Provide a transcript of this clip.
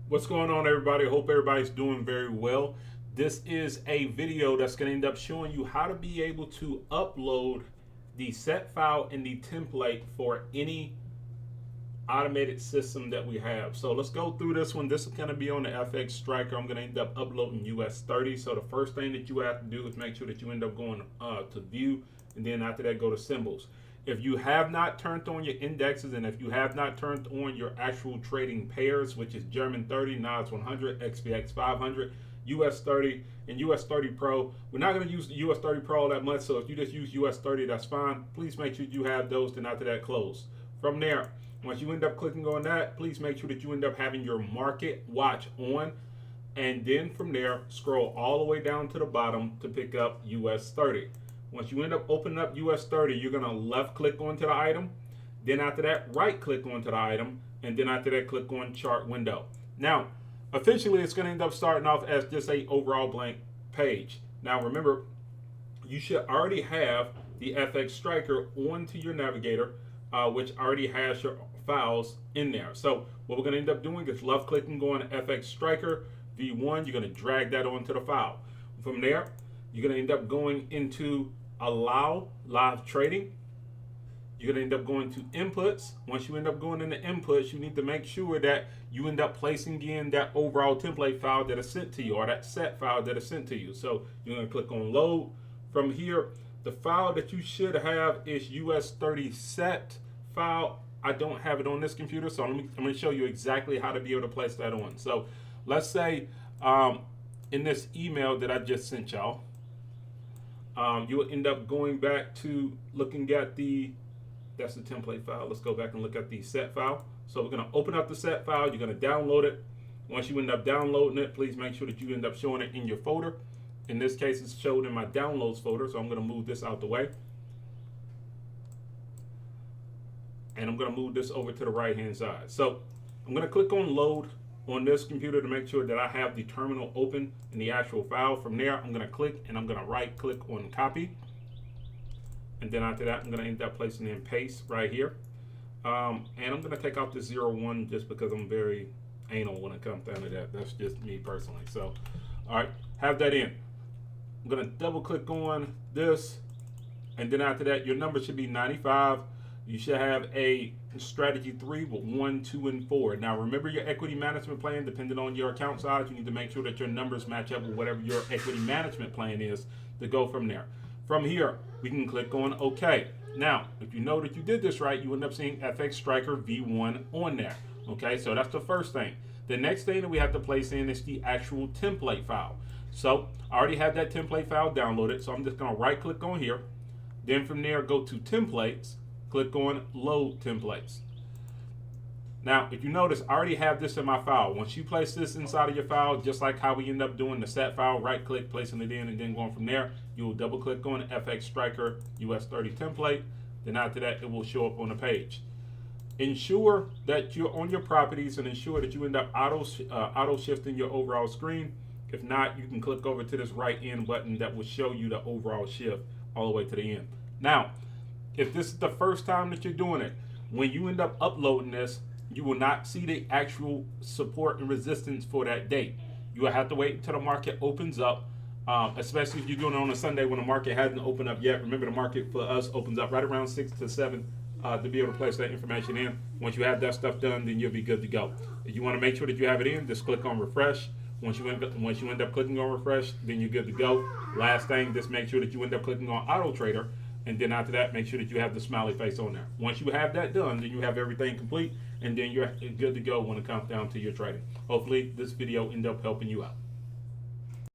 What's going on, everybody? I hope everybody's doing very well. This is a video that's going to end up showing you how to be able to upload the set file and the template for any automated system that we have. So let's go through this one. This is going to be on the FX Striker. I'm going to end up uploading US 30. So the first thing that you have to do is make sure that you end up going to view, and then after that go to symbols. If you have not turned on your indexes, and if you have not turned on your actual trading pairs, which is German 30, NODS 100, XPX 500, US 30, and US 30 Pro, we're not going to use the US 30 Pro that much, so if you just use US 30, that's fine. Please make sure you have those, then after that close. From there, once you end up clicking on that, please make sure that you end up having your market watch on, and then from there, scroll all the way down to the bottom to pick up US 30. Once you end up opening up US 30, you're going to left click onto the item. Then after that, right click onto the item. And then after that, click on chart window. Now, officially, it's going to end up starting off as just a overall blank page. Now, remember, you should already have the FX Striker onto your navigator, which already has your files in there. So what we're going to end up doing is left clicking, going to FX Striker V1. You're going to drag that onto the file. From there, you're going to end up going into allow live trading. You're going to end up going to inputs. Once you end up going into inputs, you need to make sure that you end up placing in that overall template file that is sent to you, or that set file that is sent to you. So you're going to click on load. From here, the file that you should have is US 30 set file. I don't have it on this computer, so I'm going to show you exactly how to be able to place that on. So let's say in this email that I just sent y'all, you'll end up going back to looking at that's the template file. Let's go back and look at the set file. So we're going to open up the set file. You're going to download it. Once you end up downloading it, please make sure that you end up showing it in your folder. In this case, it's showed in my downloads folder, so I'm going to move this out the way. And I'm going to move this over to the right-hand side. So I'm going to click on load on this computer to make sure that I have the terminal open in the actual file. From there, I'm going to click and I'm going to right click on copy. And then after that, I'm going to end up placing in paste right here. And I'm going to take out the 01 just because I'm very anal when it comes down to that. That's just me personally. So, all right, have that in. I'm going to double click on this. And then after that, your number should be 95. You should have a strategy 3 with 1, 2, and 4. Now remember your equity management plan, depending on your account size, you need to make sure that your numbers match up with whatever your equity management plan is to go from there. From here, we can click on OK. Now, if you know that you did this right, you end up seeing FX Striker V1 on there. Okay, so that's the first thing. The next thing that we have to place in is the actual template file. So I already have that template file downloaded, so I'm just going to right click on here. Then from there, go to templates. Click on load templates. Now, if you notice, I already have this in my file. Once you place this inside of your file, just like how we end up doing the set file, right click, placing it in, and then going from there, you will double click on FX Striker US 30 template. Then after that, it will show up on the page. Ensure that you're on your properties and ensure that you end up auto shifting your overall screen. If not, you can click over to this right end button that will show you the overall shift all the way to the end. Now, if this is the first time that you're doing it, when you end up uploading this, you will not see the actual support and resistance for that date. You will have to wait until the market opens up, especially if you're doing it on a Sunday when the market hasn't opened up yet. Remember, the market for us opens up right around 6 to 7 to be able to place that information in. Once you have that stuff done, then you'll be good to go. If you want to make sure that you have it in, just click on refresh. Once you end up clicking on refresh, then you're good to go. Last thing, just make sure that you end up clicking on auto trader. And then after that, make sure that you have the smiley face on there. Once you have that done, then you have everything complete, and then you're good to go when it comes down to your trading. Hopefully, this video ended up helping you out.